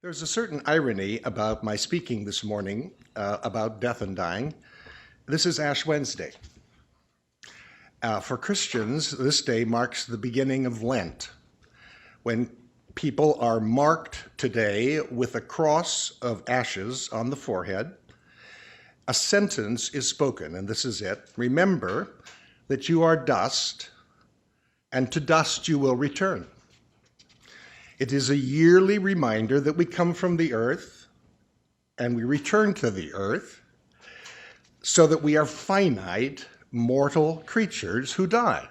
There's a certain irony about my speaking this morning about death and dying. This is Ash Wednesday. For Christians, this day marks the beginning of Lent, when people are marked today with a cross of ashes on the forehead. A sentence is spoken, and this is it. Remember that you are dust, and to dust you will return. It is a yearly reminder that we come from the earth and we return to the earth, so that we are finite, mortal creatures who die.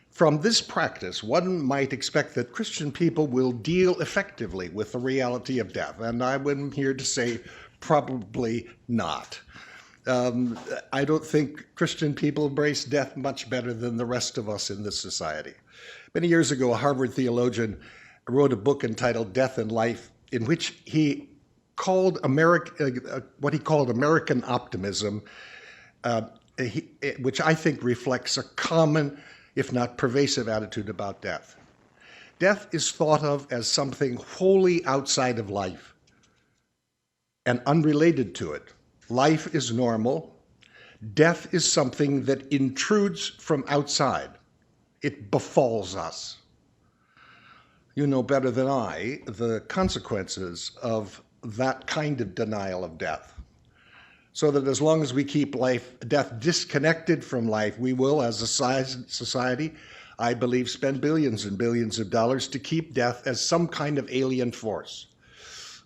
From this practice, one might expect that Christian people will deal effectively with the reality of death, and I'm here to say probably not. I don't think Christian people embrace death much better than the rest of us in this society. Many years ago, a Harvard theologian wrote a book entitled Death and Life, in which he called what he called American optimism, which I think reflects a common, if not pervasive, attitude about death. Death is thought of as something wholly outside of life and unrelated to it. Life is normal. Death is something that intrudes from outside. It befalls us. You know better than I the consequences of that kind of denial of death. So that as long as we keep death disconnected from life, we will, as a society, I believe, spend billions and billions of dollars to keep death as some kind of alien force.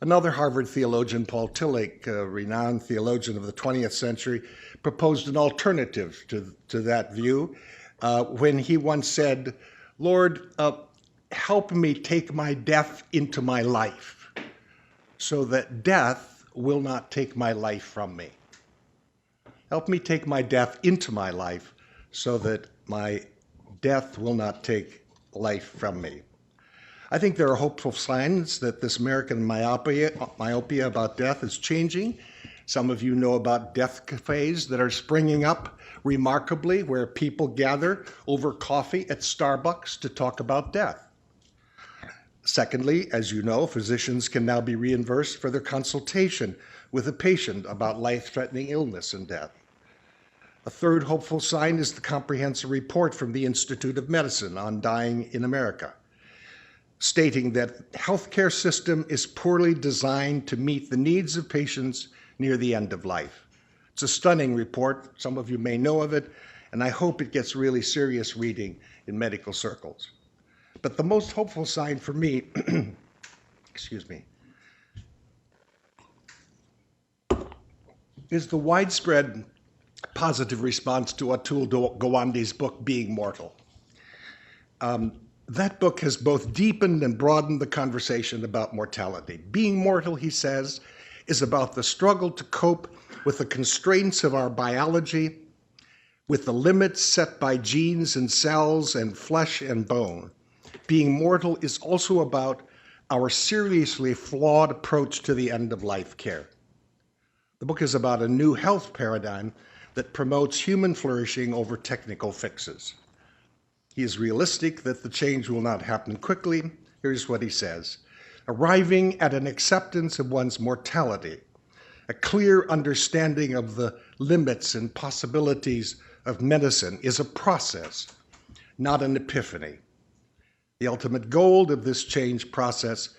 Another Harvard theologian, Paul Tillich, a renowned theologian of the 20th century, proposed an alternative to that view when he once said, "Lord, help me take my death into my life so that death will not take my life from me. Help me take my death into my life so that my death will not take life from me." I think there are hopeful signs that this American myopia about death is changing. Some of you know about death cafes that are springing up remarkably, where people gather over coffee at Starbucks to talk about death. Secondly, as you know, physicians can now be reimbursed for their consultation with a patient about life-threatening illness and death. A third hopeful sign is the comprehensive report from the Institute of Medicine on dying in America, stating that the healthcare system is poorly designed to meet the needs of patients near the end of life. It's a stunning report. Some of you may know of it, and I hope it gets really serious reading in medical circles. But the most hopeful sign for me, excuse me, is the widespread positive response to Atul Gawande's book, Being Mortal. That book has both deepened and broadened the conversation about mortality. Being mortal, he says, is about the struggle to cope with the constraints of our biology, with the limits set by genes and cells and flesh and bone. Being mortal is also about our seriously flawed approach to the end-of-life care. The book is about a new health paradigm that promotes human flourishing over technical fixes. He is realistic that the change will not happen quickly. Here's what he says: arriving at an acceptance of one's mortality, a clear understanding of the limits and possibilities of medicine is a process, not an epiphany. The ultimate goal of this change process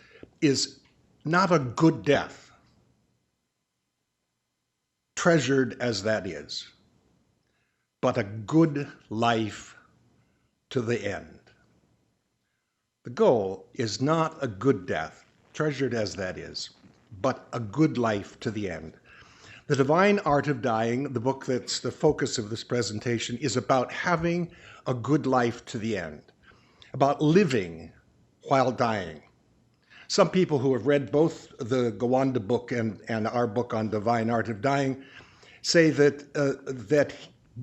is not a good death, treasured as that is, but a good life to the end. The goal is not a good death, treasured as that is, but a good life to the end. The Divine Art of Dying, the book that's the focus of this presentation, is about having a good life to the end, about living while dying. Some people who have read both the Gawande book and our book on Divine Art of Dying say that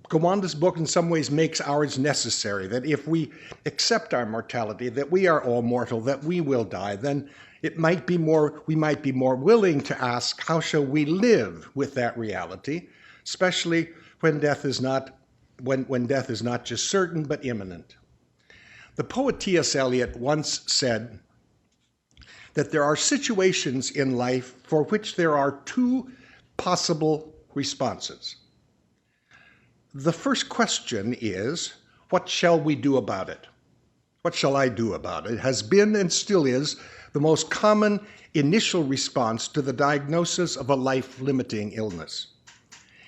Gawande's book in some ways makes ours necessary, that if we accept our mortality, that we are all mortal, that we will die, then we might be more willing to ask, how shall we live with that reality, especially when death is not just certain but imminent. The poet T.S. Eliot once said that there are situations in life for which there are two possible responses. The first question is, what shall we do about it? What shall I do about it? It has been and still is the most common initial response to the diagnosis of a life-limiting illness.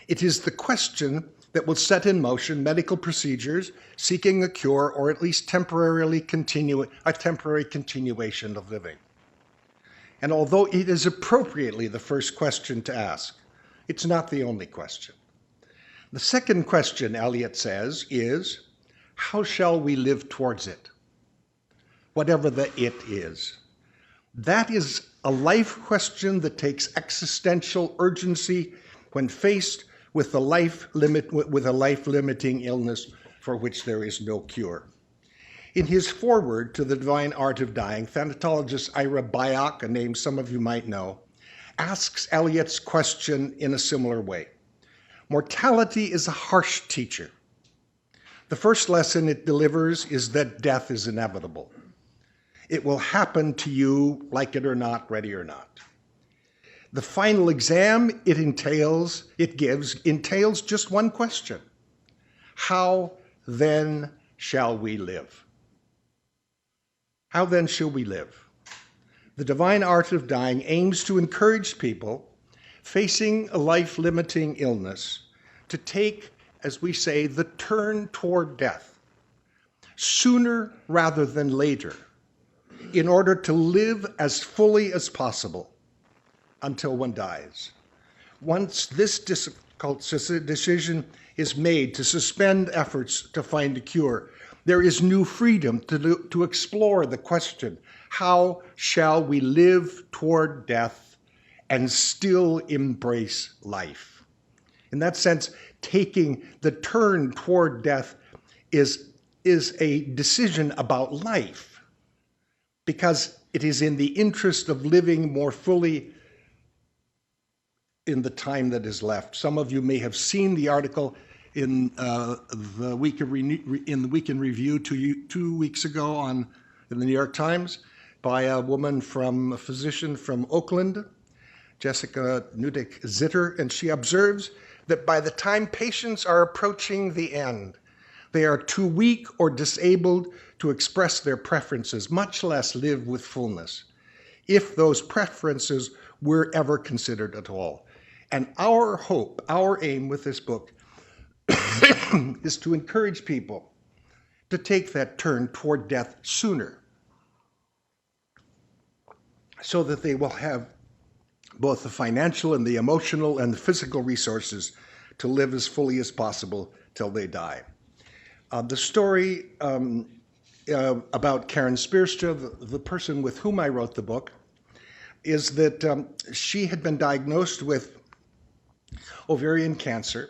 It is the question that will set in motion medical procedures seeking a cure or at least a temporary continuation of living. And although it is appropriately the first question to ask, it's not the only question. The second question, Eliot says, is, how shall we live towards it? Whatever the it is. That is a life question that takes existential urgency when faced with a life-limiting illness for which there is no cure. In his foreword to The Divine Art of Dying, thanatologist Ira Byock, a name some of you might know, asks Eliot's question in a similar way. Mortality is a harsh teacher. The first lesson it delivers is that death is inevitable. It will happen to you, like it or not, ready or not. The final exam it gives entails just one question. How then shall we live? How then shall we live? The Divine Art of Dying aims to encourage people facing a life-limiting illness to take, as we say, the turn toward death, sooner rather than later, in order to live as fully as possible until one dies. Once this difficult decision is made to suspend efforts to find a cure, there is new freedom to explore the question, how shall we live toward death and still embrace life? In that sense, taking the turn toward death is a decision about life, because it is in the interest of living more fully in the time that is left. Some of you may have seen the article in the Week in Review 2 weeks ago in the New York Times by a physician from Oakland, Jessica Nudek-Zitter, and she observes that by the time patients are approaching the end, they are too weak or disabled to express their preferences, much less live with fullness, if those preferences were ever considered at all. And our hope, our aim with this book is to encourage people to take that turn toward death sooner, so that they will have both the financial and the emotional and the physical resources to live as fully as possible till they die. The story about Karen Spierstra, the person with whom I wrote the book, is that she had been diagnosed with ovarian cancer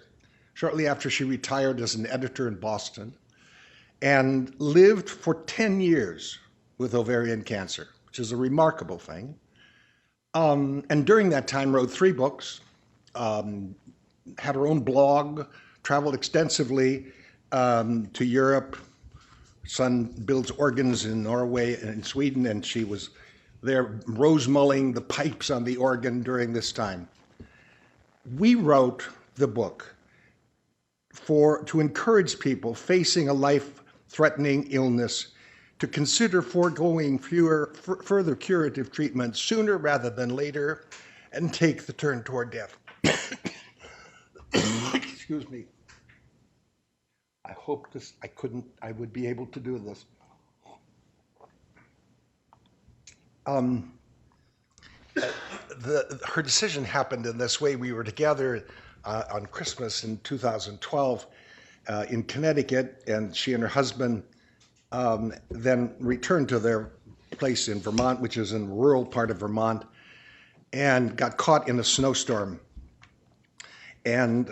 shortly after she retired as an editor in Boston, and lived for 10 years with ovarian cancer, which is a remarkable thing. And during that time wrote 3 books, had her own blog, traveled extensively to Europe. Son builds organs in Norway and in Sweden, and she was there rose-mulling the pipes on the organ during this time. We wrote the book to encourage people facing a life-threatening illness to consider foregoing further curative treatment sooner rather than later and take the turn toward death. Excuse me. I hope I would be able to do this. Her decision happened in this way. We were together on Christmas in 2012 in Connecticut, and she and her husband then returned to their place in Vermont, which is in a rural part of Vermont, and got caught in a snowstorm and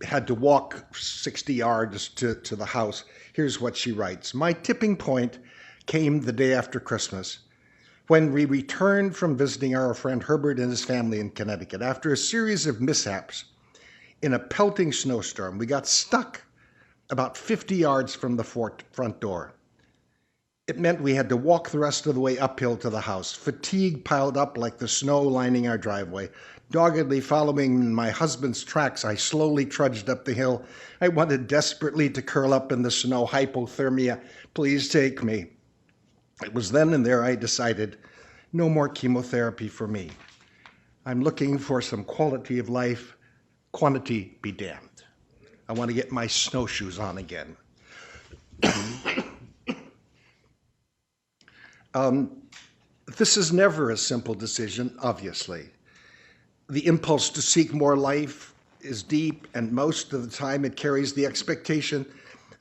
had to walk 60 yards to the house. Here's what she writes. My tipping point came the day after Christmas, when we returned from visiting our friend Hebert and his family in Connecticut. After a series of mishaps in a pelting snowstorm, we got stuck about 50 yards from the front door. It meant we had to walk the rest of the way uphill to the house. Fatigue piled up like the snow lining our driveway. Doggedly following in my husband's tracks, I slowly trudged up the hill. I wanted desperately to curl up in the snow. Hypothermia, please take me. It was then and there I decided, no more chemotherapy for me. I'm looking for some quality of life. Quantity be damned. I want to get my snowshoes on again. This is never a simple decision, obviously. The impulse to seek more life is deep, and most of the time it carries the expectation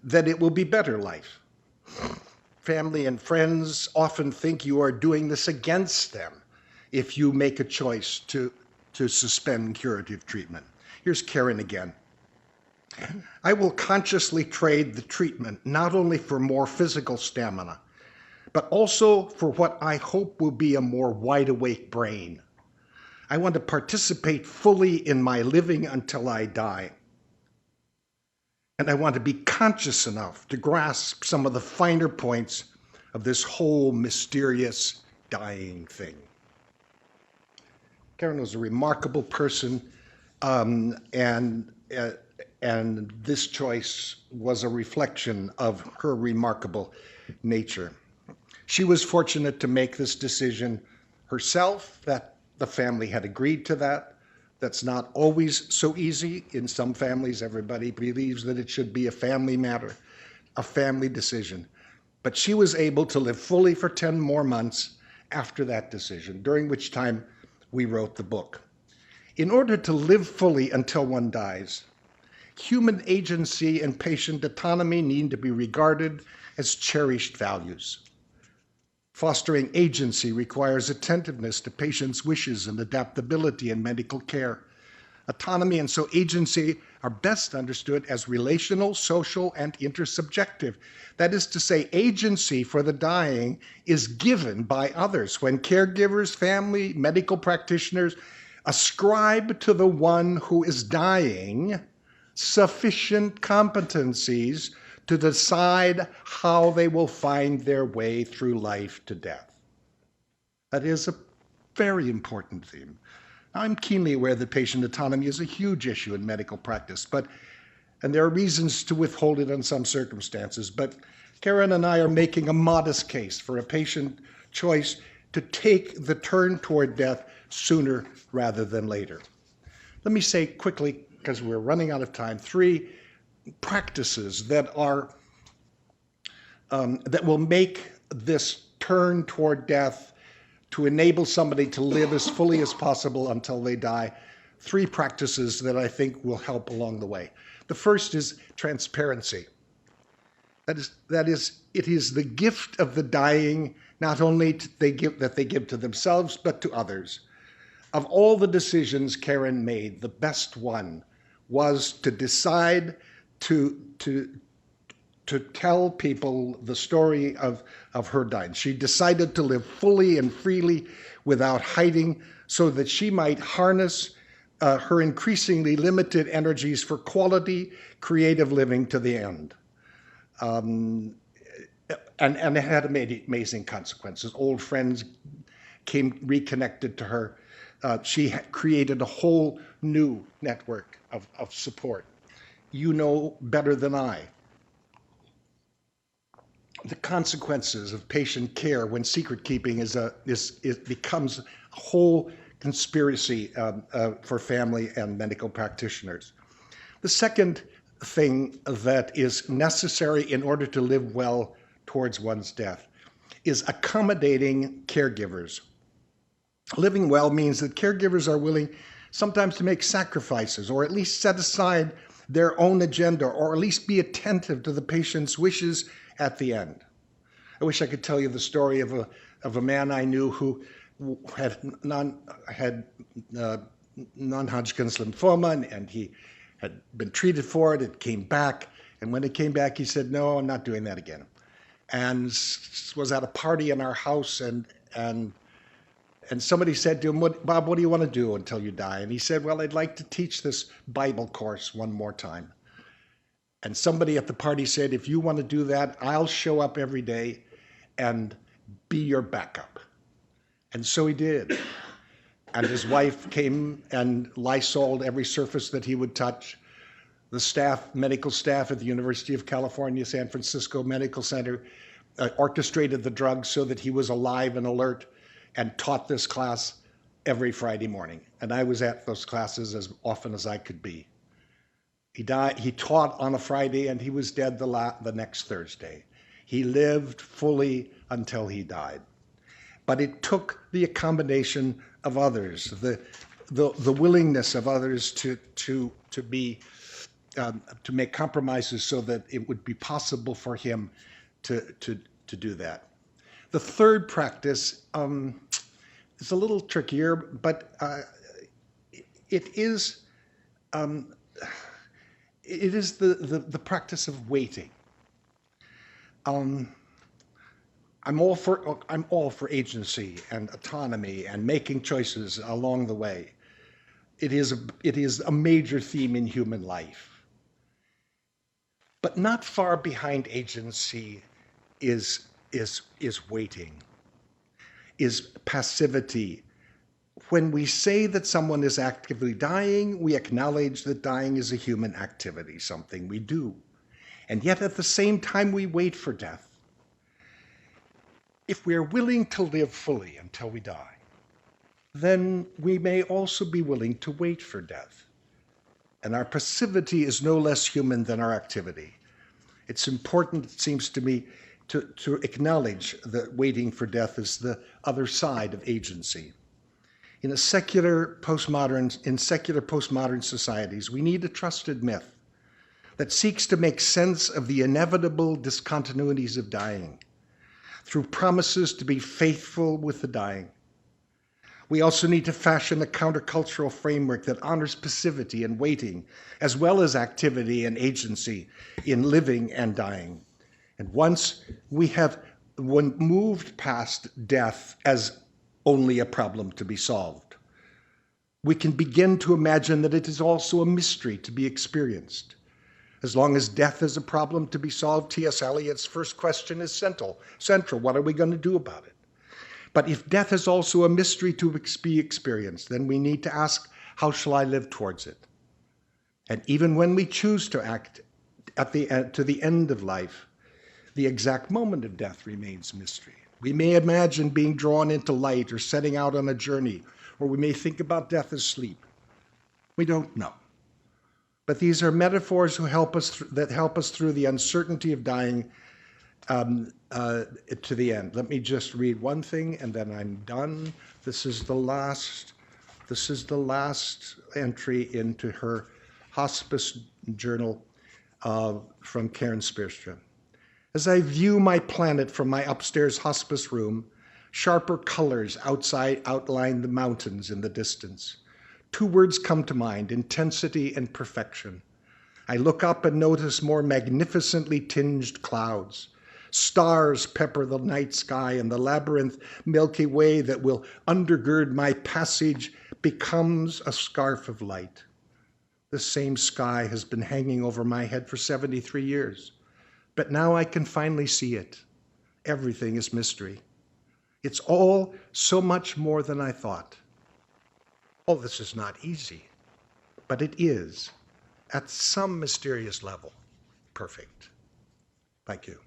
that it will be better life. Family and friends often think you are doing this against them if you make a choice to suspend curative treatment. Here's Karen again. I will consciously trade the treatment not only for more physical stamina, but also for what I hope will be a more wide-awake brain. I want to participate fully in my living until I die. And I want to be conscious enough to grasp some of the finer points of this whole mysterious dying thing. Karen was a remarkable person, and this choice was a reflection of her remarkable nature. She was fortunate to make this decision herself, that the family had agreed to that. That's not always so easy. In some families, everybody believes that it should be a family matter, a family decision. But she was able to live fully for 10 more months after that decision, during which time we wrote the book. In order to live fully until one dies, human agency and patient autonomy need to be regarded as cherished values. Fostering agency requires attentiveness to patients' wishes and adaptability in medical care. Autonomy and so agency are best understood as relational, social, and intersubjective. That is to say, agency for the dying is given by others when caregivers, family, medical practitioners ascribe to the one who is dying sufficient competencies to decide how they will find their way through life to death. That is a very important theme. I'm keenly aware that patient autonomy is a huge issue in medical practice, and there are reasons to withhold it in some circumstances, but Karen and I are making a modest case for a patient choice to take the turn toward death sooner rather than later. Let me say quickly, because we're running out of time, 3 practices that will make this turn toward death to enable somebody to live as fully as possible until they die. 3 practices that I think will help along the way. The first is transparency. That is, it is the gift of the dying, not only that they give to themselves, but to others. Of all the decisions Karen made, the best one was to decide to tell people the story of her dying. She decided to live fully and freely without hiding so that she might harness her increasingly limited energies for quality, creative living to the end. And it had amazing consequences. Old friends reconnected to her. She created a whole new network of support. You know better than I the consequences of patient care when secret keeping becomes a whole conspiracy for family and medical practitioners. The second thing that is necessary in order to live well towards one's death is accommodating caregivers. Living well means that caregivers are willing sometimes to make sacrifices, or at least set aside their own agenda, or at least be attentive to the patient's wishes at the end. I wish I could tell you the story of a man I knew who had non-Hodgkin's lymphoma, and he had been treated for it. It came back, and when it came back, he said, "No, I'm not doing that again." And was at a party in our house, and somebody said to him, "Bob, what do you want to do until you die?" And he said, "Well, I'd like to teach this Bible course one more time." And somebody at the party said, "If you want to do that, I'll show up every day and be your backup. And so he did. And his wife came and Lysoled every surface that he would touch. The staff, medical staff at the University of California, San Francisco Medical Center, orchestrated the drugs so that he was alive and alert, and taught this class every Friday morning. And I was at those classes as often as I could be. He taught on a Friday and he was dead the next Thursday. He lived fully until he died. But it took the accommodation of others, the willingness of others to make compromises so that it would be possible for him to do that. The third practice is a little trickier, but it is the practice of waiting. I'm all for agency and autonomy and making choices along the way. It is a major theme in human life. But not far behind agency is waiting, is passivity. When we say that someone is actively dying, we acknowledge that dying is a human activity, something we do. And yet at the same time we wait for death. If we are willing to live fully until we die, then we may also be willing to wait for death. And our passivity is no less human than our activity. It's important, it seems to me, to acknowledge that waiting for death is the other side of agency. In secular postmodern societies, we need a trusted myth that seeks to make sense of the inevitable discontinuities of dying through promises to be faithful with the dying. We also need to fashion a countercultural framework that honors passivity and waiting, as well as activity and agency in living and dying. And once we have moved past death as only a problem to be solved, we can begin to imagine that it is also a mystery to be experienced. As long as death is a problem to be solved, T.S. Eliot's first question is central. What are we going to do about it? But if death is also a mystery to be experienced, then we need to ask, how shall I live towards it? And even when we choose to act to the end of life, the exact moment of death remains mystery. We may imagine being drawn into light or setting out on a journey, or we may think about death as sleep. We don't know. But these are metaphors that help us through the uncertainty of dying to the end. Let me just read one thing and then I'm done. This is the last entry into her hospice journal from Karen Spearstra. As I view my planet from my upstairs hospice room, sharper colors outside outline the mountains in the distance. Two words come to mind: intensity and perfection. I look up and notice more magnificently tinged clouds. Stars pepper the night sky, and the labyrinth Milky Way that will undergird my passage becomes a scarf of light. The same sky has been hanging over my head for 73 years, but now I can finally see it. Everything is mystery. It's all so much more than I thought. Oh, this is not easy, but it is, at some mysterious level, perfect. Thank you.